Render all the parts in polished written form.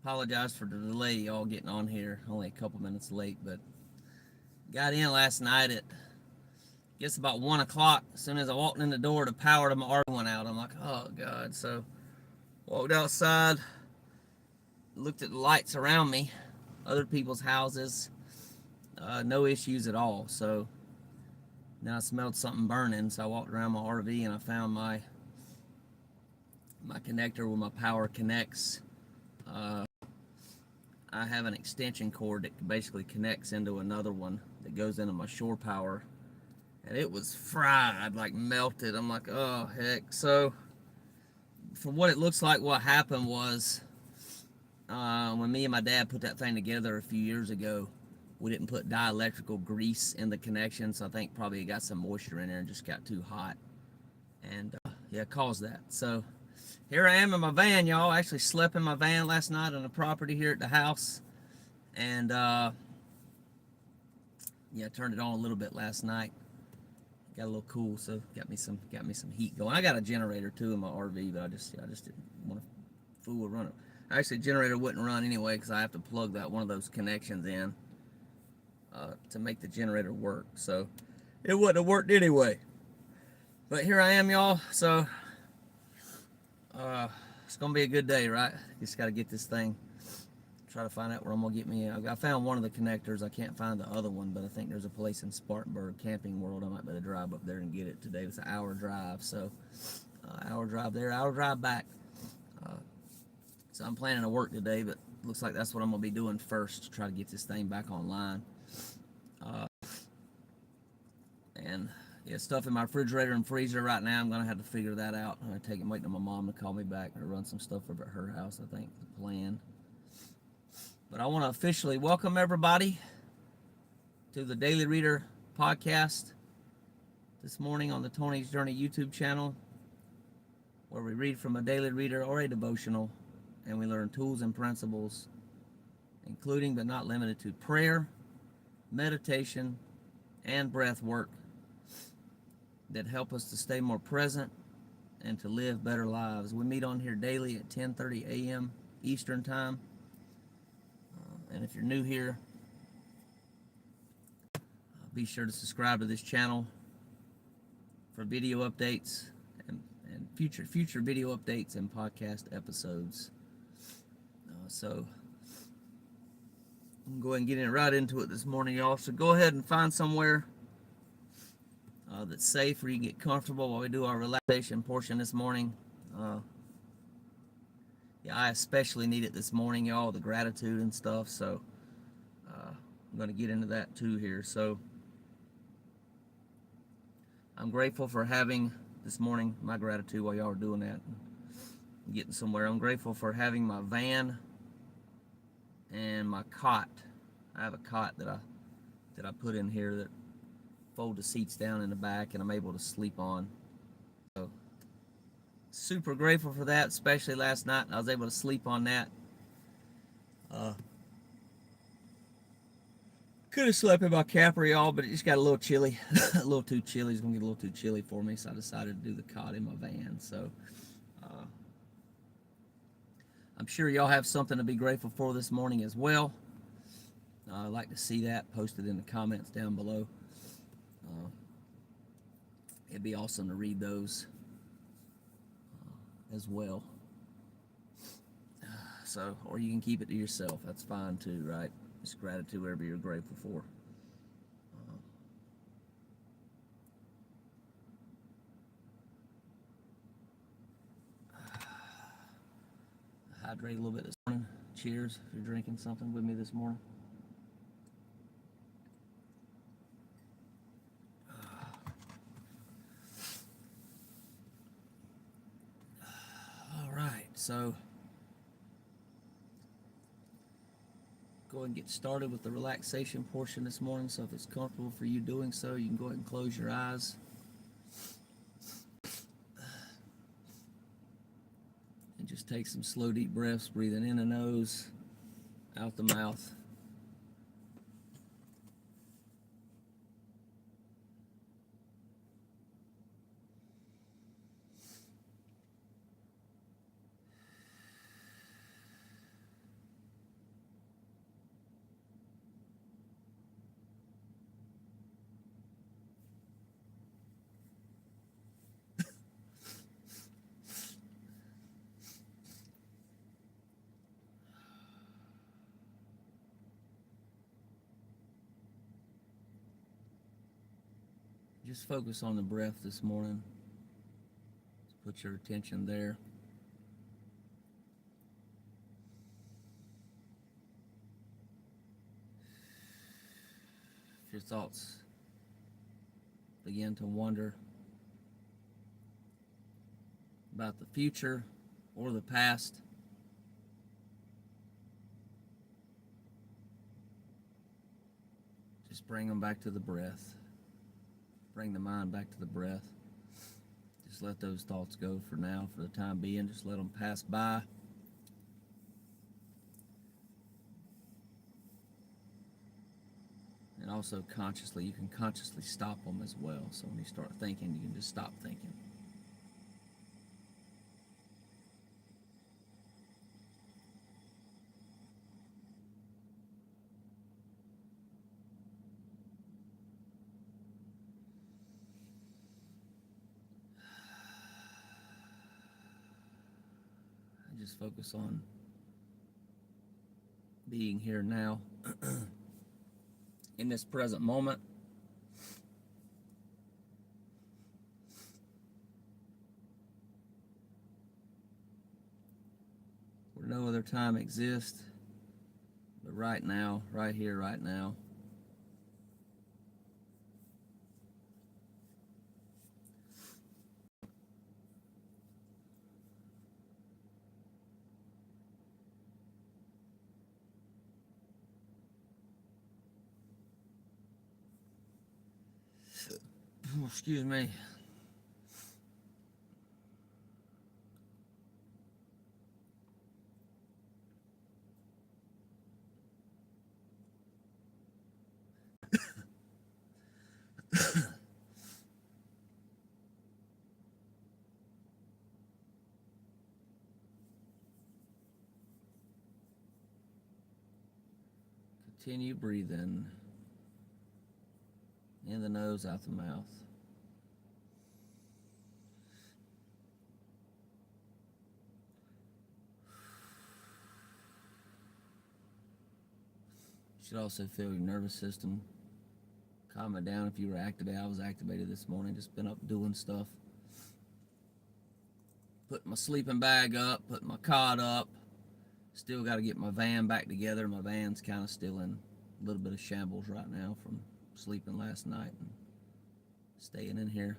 Apologize for the delay, y'all getting on here. Only a couple minutes late, but got in last night at guess about 1 o'clock. As soon as I walked in the door, the power to my RV went out. I'm like, oh god. So walked outside, looked at the lights around me, other people's houses, no issues at all. So then I smelled something burning, so I walked around my RV and I found my connector where my power connects. Uh, I have an extension cord that basically connects into another one that goes into my shore power, and it was fried, like melted. I'm like, oh heck. So from what it looks like, what happened was when me and my dad put that thing together a few years ago, we didn't put dielectrical grease in the connection, so I think probably it got some moisture in there and just got too hot, and yeah, caused that. So here I am in my van, y'all. I actually slept in my van last night on the property here at the house, and yeah, I turned it on a little bit last night. Got a little cool, so got me some heat going. I got a generator too in my RV, but I just didn't want to fool with run it. Actually, the generator wouldn't run anyway because I have to plug that one of those connections in to make the generator work. So it wouldn't have worked anyway. But here I am, y'all. So it's gonna be a good day, right? Just got to get this thing. Try to find out where I'm gonna get me. I found one of the connectors. I can't find the other one, but I think there's a place in Spartanburg, Camping World. I might be able to drive up there and get it today. It's an hour drive, so hour drive there, hour drive back. So I'm planning to work today, but looks like that's what I'm gonna be doing first to try to get this thing back online. And yeah, stuff in my refrigerator and freezer right now. I'm gonna have to figure that out. I'm gonna take it, waiting on my mom to call me back or run some stuff over at her house. I think the plan. But I want to officially welcome everybody to the Daily Reader podcast this morning on the Tony's Journey YouTube channel, where we read from a daily reader or a devotional, and we learn tools and principles, including but not limited to prayer, meditation, and breath work that help us to stay more present and to live better lives. We meet on here daily at 10:30 a.m. Eastern Time. And if you're new here, be sure to subscribe to this channel for video updates and future video updates and podcast episodes. So I'm going to get right into it this morning, y'all. So go ahead and find somewhere that's safe where you can get comfortable while we do our relaxation portion this morning. Yeah, I especially need it this morning, y'all, the gratitude and stuff. So I'm going to get into that too here. So I'm grateful for having this morning my gratitude while y'all are doing that and getting somewhere. I'm grateful for having my van and my cot. I have a cot that I put in here that fold the seats down in the back and I'm able to sleep on. So super grateful for that, especially last night. I was able to sleep on that. Could have slept in my camper, y'all, but it just got a little chilly. A little too chilly. It's going to get a little too chilly for me, so I decided to do the cot in my van. So I'm sure y'all have something to be grateful for this morning as well. I'd like to see that posted in the comments down below. It'd be awesome to read those as well. So, or you can keep it to yourself. That's fine too, right? Just gratitude, whatever you're grateful for. Hydrate a little bit this morning. Cheers if you're drinking something with me this morning. All right, so go ahead and get started with the relaxation portion this morning. So if it's comfortable for you doing so, you can go ahead and close your eyes. And just take some slow, deep breaths, breathing in the nose, out the mouth. Just focus on the breath this morning. Just put your attention there. If your thoughts begin to wonder about the future or the past, just bring them back to the breath. Bring the mind back to the breath. Just let those thoughts go for now, for the time being. Just let them pass by. And also consciously, you can consciously stop them as well. So when you start thinking, you can just stop thinking. And just focus on being here now in this present moment. Where no other time exists, but right now, right here, right now. Excuse me. Continue breathing in the nose, out the mouth. You should also feel your nervous system calming down. If you were activated, I was activated this morning, just been up doing stuff. Putting my sleeping bag up, putting my cot up. Still got to get my van back together. My van's kind of still in a little bit of shambles right now from sleeping last night and staying in here.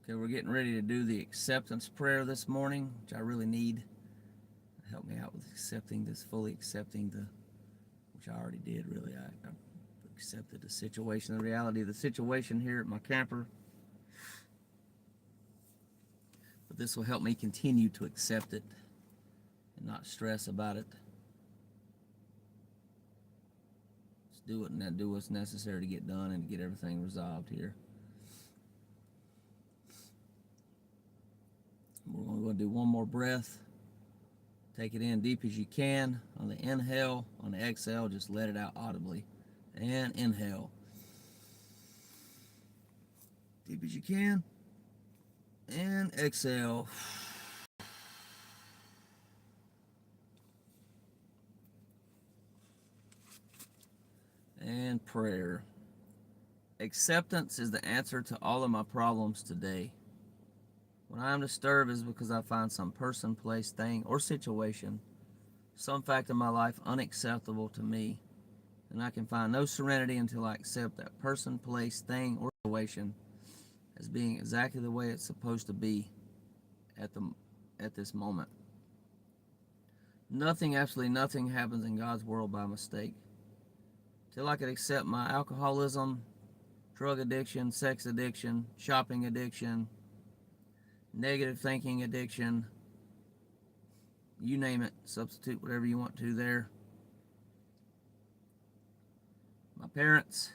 Okay, we're getting ready to do the acceptance prayer this morning, which I really need. Help me out with accepting this, fully accepting which I already did really. I accepted the situation, the reality of the situation here at my camper. But this will help me continue to accept it and not stress about it. Just do it and then do what's necessary to get done and to get everything resolved here. We're going to do one more breath. Take it in deep as you can. On the inhale, on the exhale, just let it out audibly. And inhale. Deep as you can. And exhale. And prayer. Acceptance is the answer to all of my problems today. When I am disturbed, it is because I find some person, place, thing, or situation, some fact in my life unacceptable to me, and I can find no serenity until I accept that person, place, thing, or situation as being exactly the way it's supposed to be at this moment. Nothing, absolutely nothing, happens in God's world by mistake. Till I could accept my alcoholism, drug addiction, sex addiction, shopping addiction, negative thinking addiction, you name it, substitute whatever you want to there. My parents,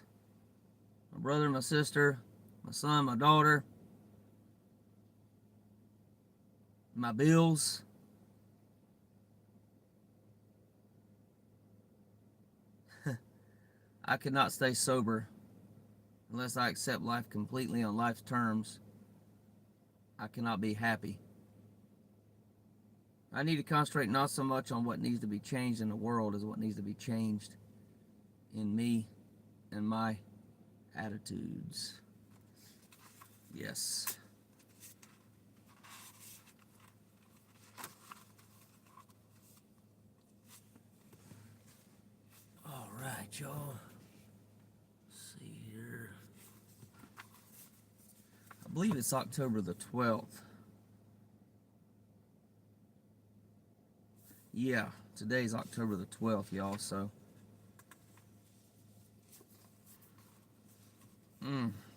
my brother, my sister, my son, my daughter, my bills, I could not stay sober unless I accept life completely on life's terms. I cannot be happy. I need to concentrate not so much on what needs to be changed in the world as what needs to be changed in me and my attitudes. Yes. All right, y'all. Let's see here. I believe it's October the 12th. Yeah, today's October the 12th, y'all, so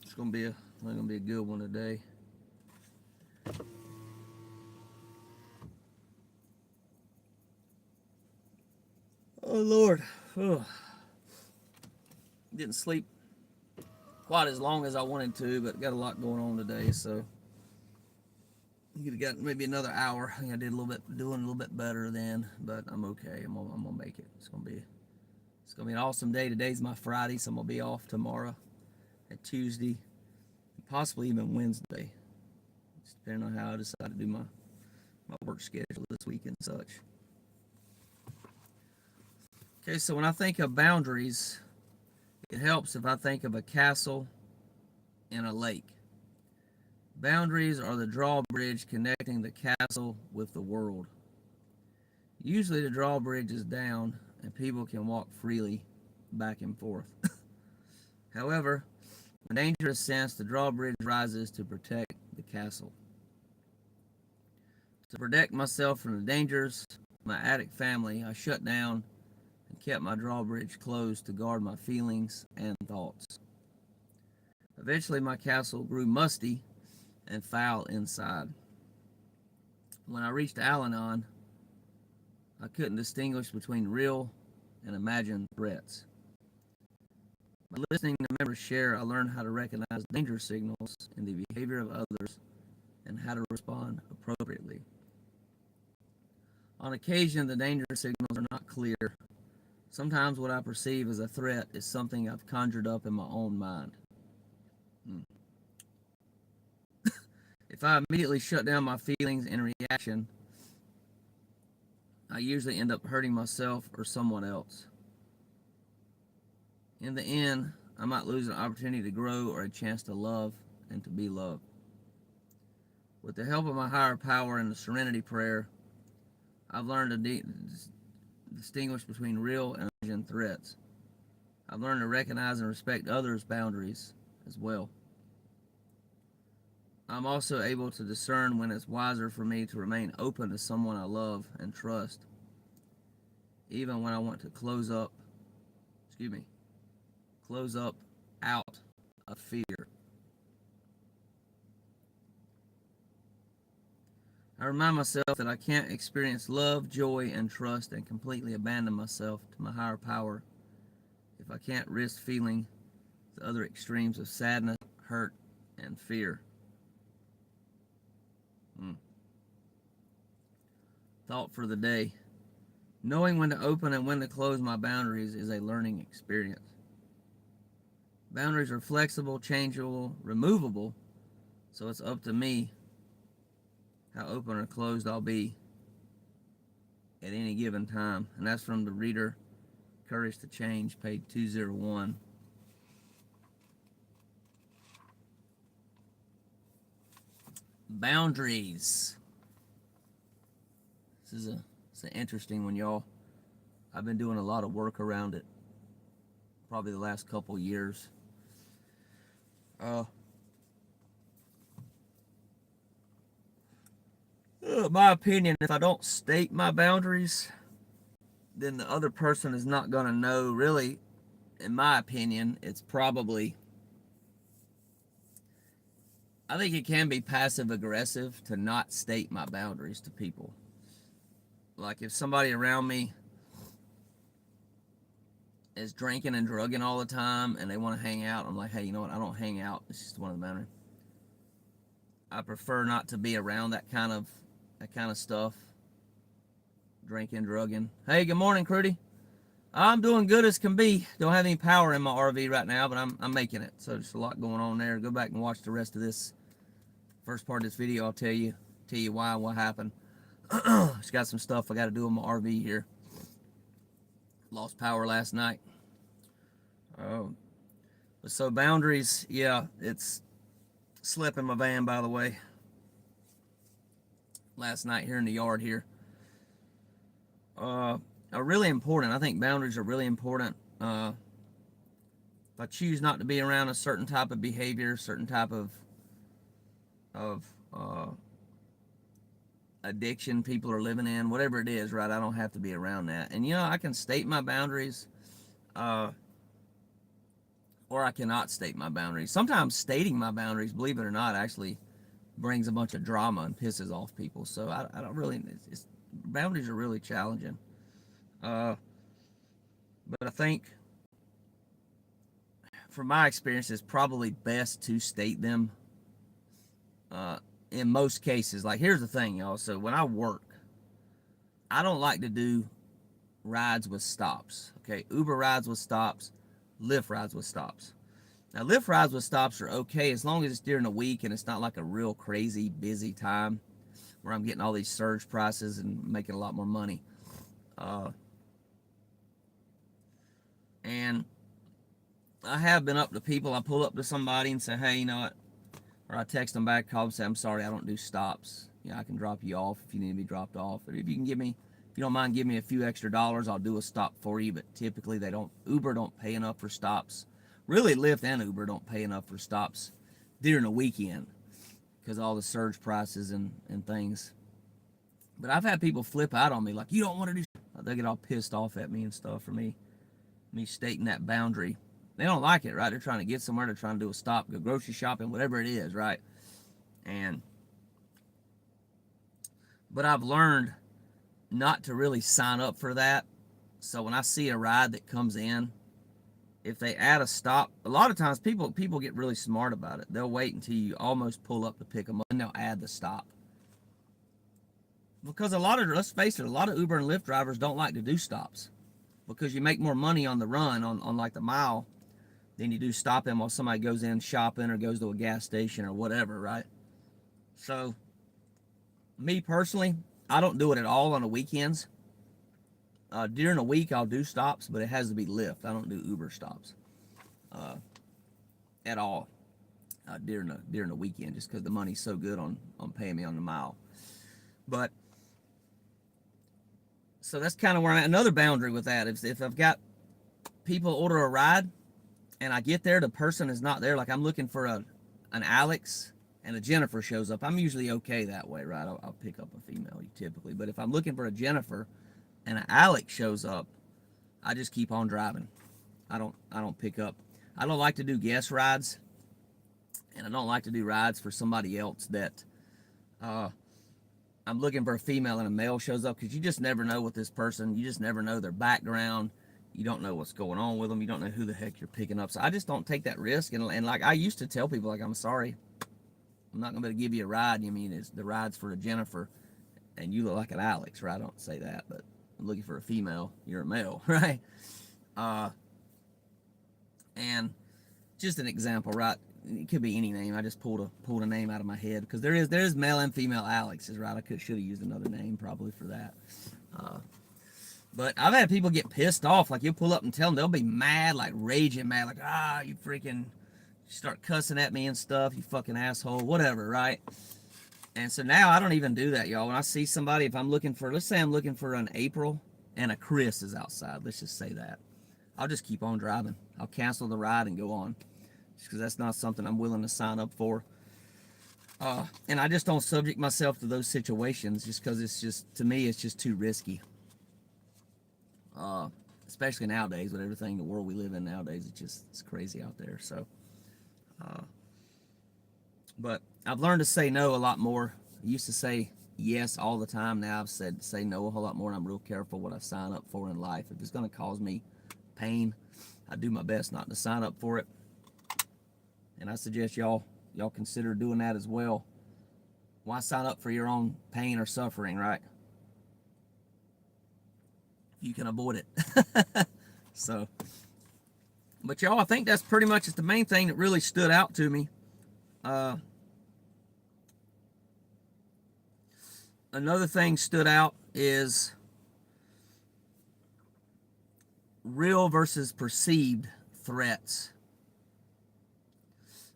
it's gonna be a good one today. Oh Lord, didn't sleep quite as long as I wanted to, but got a lot going on today, so you could have got maybe another hour. I think I did doing a little bit better then, but I'm okay. I'm gonna make it. It's gonna be an awesome day. Today's my Friday, so I'm gonna be off tomorrow and Tuesday, and possibly even Wednesday, just depending on how I decide to do my work schedule this week and such. Okay, so when I think of boundaries, it helps if I think of a castle and a lake. Boundaries are the drawbridge connecting the castle with the world. Usually the drawbridge is down and people can walk freely back and forth. However, when danger is sensed, the drawbridge rises to protect the castle. To protect myself from the dangers of my addict family, I shut down and kept my drawbridge closed to guard my feelings and thoughts. Eventually my castle grew musty and foul inside. When I reached Al-Anon, I couldn't distinguish between real and imagined threats. By listening to members share, I learned how to recognize danger signals in the behavior of others and how to respond appropriately. On occasion, the danger signals are not clear. Sometimes what I perceive as a threat is something I've conjured up in my own mind. If I immediately shut down my feelings in reaction, I usually end up hurting myself or someone else. In the end, I might lose an opportunity to grow or a chance to love and to be loved. With the help of my higher power and the serenity prayer, I've learned to distinguish between real and imagined threats. I've learned to recognize and respect others' boundaries as well. I'm also able to discern when it's wiser for me to remain open to someone I love and trust, even when I want to close up out of fear. I remind myself that I can't experience love, joy, and trust and completely abandon myself to my higher power if I can't risk feeling the other extremes of sadness, hurt, and fear. Hmm. Thought for the day. Knowing when to open and when to close my boundaries is a learning experience. Boundaries are flexible, changeable, removable, so it's up to me how open or closed I'll be at any given time. And that's from the reader, Courage to Change, page 201. Boundaries. It's an interesting one, y'all. I've been doing a lot of work around it, probably the last couple years. My opinion, if I don't state my boundaries, then the other person is not going to know. Really, in my opinion, it's probably, I think it can be passive aggressive to not state my boundaries to people. Like if somebody around me is drinking and drugging all the time and they want to hang out, I'm like, hey, you know what? I don't hang out. It's just one of the boundaries. I prefer not to be around that kind of stuff. Drinking, drugging. Hey, good morning, Crudy. I'm doing good as can be. Don't have any power in my RV right now, but I'm making it. So there's a lot going on there. Go back and watch the rest of this first part of this video. I'll tell you why, what happened. Just got some stuff I got to do in my RV here. Lost power last night. Oh, so boundaries, yeah, it's slept in my van, by the way, last night here in the yard here. Are really important. I think boundaries are really important. If I choose not to be around a certain type of behavior, certain type of addiction people are living in, whatever it is, right? I don't have to be around that. And I can state my boundaries, or I cannot state my boundaries. Sometimes stating my boundaries, believe it or not, actually brings a bunch of drama and pisses off people. So I don't really. Boundaries are really challenging. But I think, from my experience, it's probably best to state them. In most cases, like here's the thing, y'all. So when I work, I don't like to do rides with stops. Okay, Uber rides with stops, Lyft rides with stops. Now, Lyft rides with stops are okay as long as it's during the week and it's not like a real crazy busy time where I'm getting all these surge prices and making a lot more money. And I have been up to people. I pull up to somebody and say, hey, you know what? Or I text them back, call them, say, I'm sorry, I don't do stops. I can drop you off if you need to be dropped off. Or if you don't mind giving me a few extra dollars, I'll do a stop for you. But typically Uber don't pay enough for stops. Really, Lyft and Uber don't pay enough for stops during the weekend because of all the surge prices and things. But I've had people flip out on me like, you don't want to do stops. They get all pissed off at me and stuff for me stating that boundary. They don't like it, right? They're trying to get somewhere. They're trying to do a stop, go grocery shopping, whatever it is, right? But I've learned not to really sign up for that. So when I see a ride that comes in, if they add a stop, a lot of times people get really smart about it. They'll wait until you almost pull up to pick them up, and they'll add the stop. Because let's face it, a lot of Uber and Lyft drivers don't like to do stops because you make more money on the run, on like the mile, than you do stopping while somebody goes in shopping or goes to a gas station or whatever, right? So, me personally, I don't do it at all on the weekends. During the week, I'll do stops, but it has to be Lyft. I don't do Uber stops at all during the weekend, just because the money's so good on paying me on the mile. But so that's kind of where I'm at. Another boundary with that, if I've got people order a ride and I get there, the person is not there. Like I'm looking for an Alex and a Jennifer shows up. I'm usually okay that way, right? I'll pick up a female typically. But if I'm looking for a Jennifer and an Alex shows up, I just keep on driving. I don't pick up. I don't like to do guest rides, and I don't like to do rides for somebody else that I'm I'm looking for a female and a male shows up, because you just never know with this person. You just never know their background. You don't know what's going on with them. You don't know who the heck you're picking up. So I just don't take that risk. And like I used to tell people, like, I'm sorry, I'm not gonna be able to give you a ride. You mean it's the ride's for a Jennifer, and you look like an Alex, right? I don't say that, but I'm looking for a female. You're a male, right? And just an example, right? It could be any name. I just pulled a name out of my head, because there is male and female Alexes, right? I should have used another name probably for that. But I've had people get pissed off. Like, you'll pull up and tell them, they'll be mad, like raging mad, like, you freaking start cussing at me and stuff, you fucking asshole, whatever, right? And so now I don't even do that, y'all. When I see somebody, if I'm looking for, let's say I'm looking for an April and a Chris is outside, let's just say that, I'll just keep on driving. I'll cancel the ride and go on, just because that's not something I'm willing to sign up for. And I just don't subject myself to those situations, just because it's just, to me, it's just too risky. Especially nowadays with everything, the world we live in nowadays, it's crazy out there. So, but I've learned to say no a lot more. I used to say yes all the time. Now I've said say no a whole lot more, and I'm real careful what I sign up for in life. If it's going to cause me pain, I do my best not to sign up for it. And I suggest y'all consider doing that as well. Why sign up for your own pain or suffering, right? You can avoid it. So, but y'all, I think that's pretty much the main thing that really stood out to me. Another thing stood out is real versus perceived threats.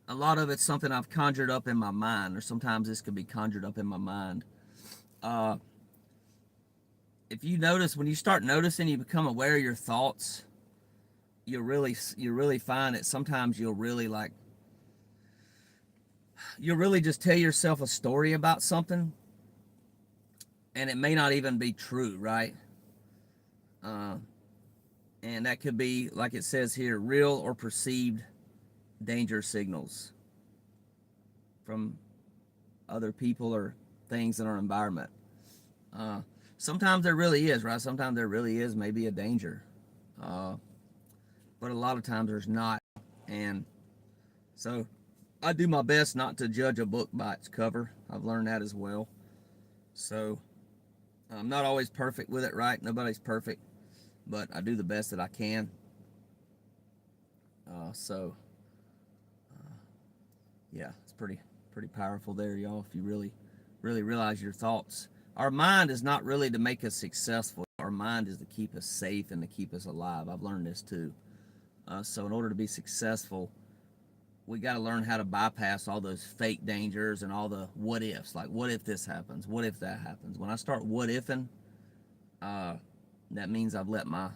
A lot of it's something I've conjured up in my mind, or sometimes this could be conjured up in my mind. If you notice, when you start noticing, you become aware of your thoughts, you really find that sometimes you'll really just tell yourself a story about something, and it may not even be true, right? And that could be, like it says here, real or perceived danger signals from other people or things in our environment. Sometimes there really is, right? Sometimes there really is maybe a danger. But a lot of times there's not. And so I do my best not to judge a book by its cover. I've learned that as well. So I'm not always perfect with it, right? Nobody's perfect, but I do the best that I can. Yeah, it's pretty powerful there, y'all, if you really realize your thoughts. Our mind is not really to make us successful. Our mind is to keep us safe and to keep us alive. I've learned this too. So in order to be successful, we got to learn how to bypass all those fake dangers and all the what ifs. Like, what if this happens? What if that happens? When I start what ifing, that means I've let my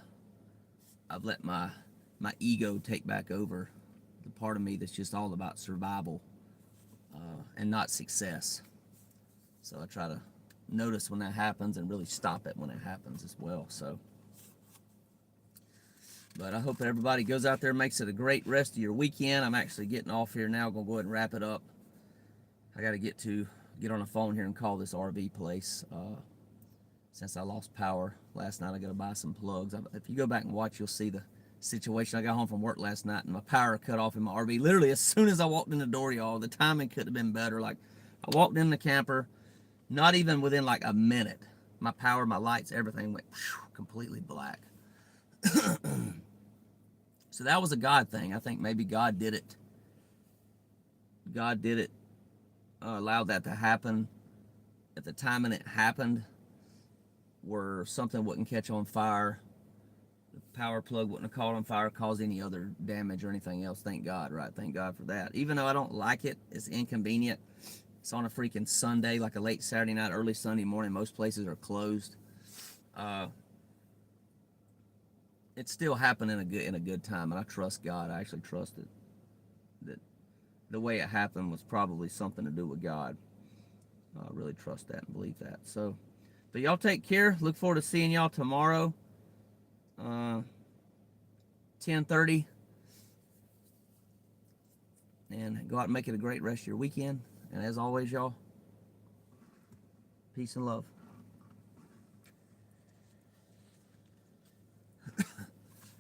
ego take back over, the part of me that's just all about survival and not success. So I try to notice when that happens and really stop it when it happens as well. So, but I hope everybody goes out there and makes it a great rest of your weekend. I'm actually getting off here now. Gonna go ahead and wrap it up. I got to get on the phone here and call this RV place. Since I lost power last night, I got to buy some plugs. If you go back and watch, you'll see the situation. I got home from work last night and my power cut off in my RV. Literally, as soon as I walked in the door, y'all, the timing could have been better. Like, I walked in the camper, not even within like a minute, my power, my lights, everything went completely black. So that was a God thing. I think maybe God did it. Allowed that to happen at the time and it happened, where something wouldn't catch on fire. The power plug wouldn't have caught on fire, caused any other damage or anything else. Thank God, right? Thank God for that. Even though I don't like it, it's inconvenient. It's on a freaking Sunday, like a late Saturday night, early Sunday morning. Most places are closed. It still happened in a good time, and I trust God. I actually trust it. That the way it happened was probably something to do with God. I really trust that and believe that. So, but y'all take care. Look forward to seeing y'all tomorrow. 10:30. And go out and make it a great rest of your weekend. And as always, y'all, Peace and love.